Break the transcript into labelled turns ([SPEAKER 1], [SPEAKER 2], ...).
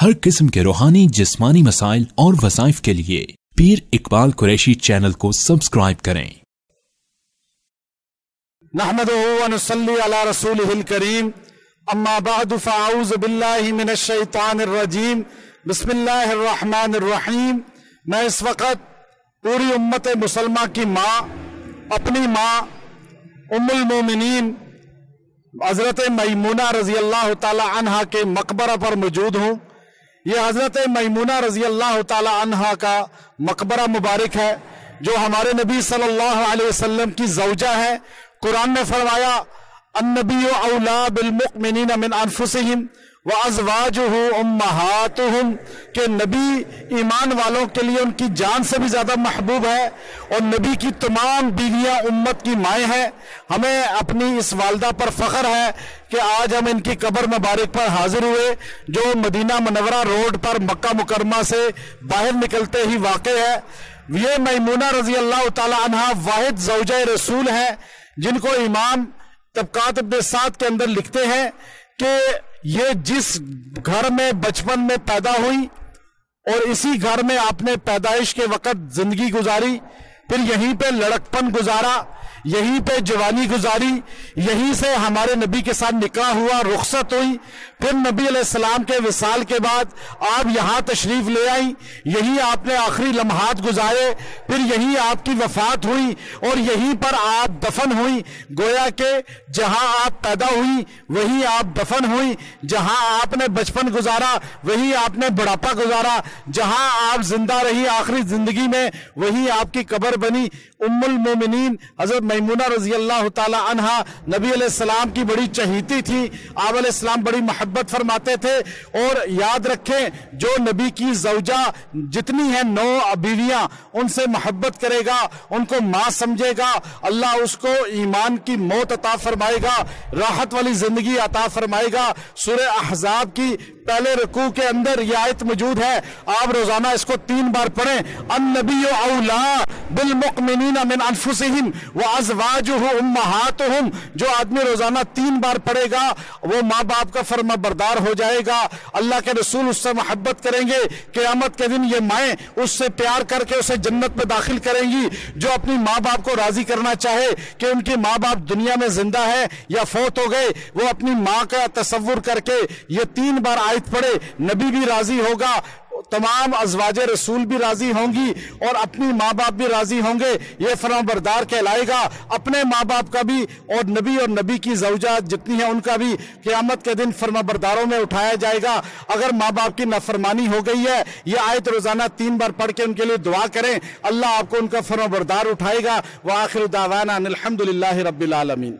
[SPEAKER 1] ہر قسم کے روحانی جسمانی مسائل اور وظائف کے لیے پیر اقبال قریشی چینل کو سبسکرائب کریں۔
[SPEAKER 2] نحمدہ و نصلی علی رسولہ الکریم، اما بعد فاعوذ باللہ من الشیطان الرجیم، بسم اللہ الرحمن الرحیم۔ میں اس وقت پوری امت مسلمہ کی ماں، اپنی ماں ام المومنین حضرت میمونہ رضی اللہ تعالی عنہا کے مقبرہ پر موجود ہوں۔ یہ حضرت میمونہ رضی اللہ تعالی عنہا کا مقبرہ مبارک ہے جو ہمارے نبی صلی اللہ علیہ وسلم کی زوجہ ہے۔ قرآن نے فرمایا النبی اولا بالمؤمنین من انفسہم وازواجہ امہاتہم، کہ نبی ایمان والوں کے لیے ان کی جان سے بھی زیادہ محبوب ہے، اور نبی کی تمام بیویاں امت کی مائیں ہیں۔ ہمیں اپنی اس والدہ پر فخر ہے کہ آج ہم ان کی قبر مبارک پر حاضر ہوئے، جو مدینہ منورہ روڈ پر مکہ مکرمہ سے باہر نکلتے ہی واقع ہے۔ یہ میمونہ رضی اللہ تعالی عنہ واحد زوجہ رسول ہیں جن کو امام طبقات ابن سعد کے اندر لکھتے ہیں کہ یہ جس گھر میں بچپن میں پیدا ہوئی اور اسی گھر میں آپ نے پیدائش کے وقت زندگی گزاری، پھر یہیں پہ لڑکپن گزارا، یہیں پہ جوانی گزاری، یہیں سے ہمارے نبی کے ساتھ نکاح ہوا، رخصت ہوئی، پھر نبی علیہ السلام کے وصال کے بعد آپ یہاں تشریف لے آئیں، یہیں آپ نے آخری لمحات گزارے، پھر یہیں آپ کی وفات ہوئی اور یہیں پر آپ دفن ہوئی۔ گویا کہ جہاں آپ پیدا ہوئی وہیں آپ دفن ہوئی، جہاں آپ نے بچپن گزارا وہیں آپ نے بڑھاپا گزارا، جہاں آپ زندہ رہی آخری زندگی میں وہیں آپ کی قبر بنی۔ ام المومنین حضرت میمونہ رضی اللہ تعالی عنہا نبی علیہ السلام کی بڑی چہیتی تھی، آپ علیہ السلام بڑی محبت فرماتے تھے۔ اور یاد رکھیں جو نبی کی زوجہ جتنی ہیں 9 بیویاں، ان سے محبت کرے گا، ان کو ماں سمجھے گا، اللہ اس کو ایمان کی موت عطا فرمائے گا، راحت والی زندگی عطا فرمائے گا۔ سورہ احزاب کی پہلے رکوع کے اندر یہ آیت موجود ہے، آپ روزانہ اس کو 3 بار پڑھیں۔ النبی اولا بالمؤمنین من انفسہم وازواجہ امہاتہم، جو آدمی روزانہ 3 بار پڑھے گا وہ ماں باپ کا فرما بردار ہو جائے گا، اللہ کے رسول اس سے محبت کریں گے، قیامت کے دن یہ مائیں اس سے پیار کر کے اسے جنت میں داخل کریں گی۔ جو اپنی ماں باپ کو راضی کرنا چاہے کہ ان کی ماں باپ دنیا میں زندہ ہے یا فوت ہو گئے، وہ اپنی ماں کا تصور کر کے یہ 3 بار آیت پڑھے، نبی بھی راضی ہوگا، تمام ازواج رسول بھی راضی ہوں گی اور اپنی ماں باپ بھی راضی ہوں گے، یہ فرما بردار کہلائے گا۔ اپنے ماں باپ کا بھی اور نبی کی زوجہ جتنی ہیں ان کا بھی قیامت کے دن فرما برداروں میں اٹھایا جائے گا۔ اگر ماں باپ کی نافرمانی ہو گئی ہے، یہ آیت روزانہ 3 بار پڑھ کے ان کے لیے دعا کریں، اللہ آپ کو ان کا فرما بردار اٹھائے گا۔ وآخر دعوانا ان الحمدللہ رب العالمین۔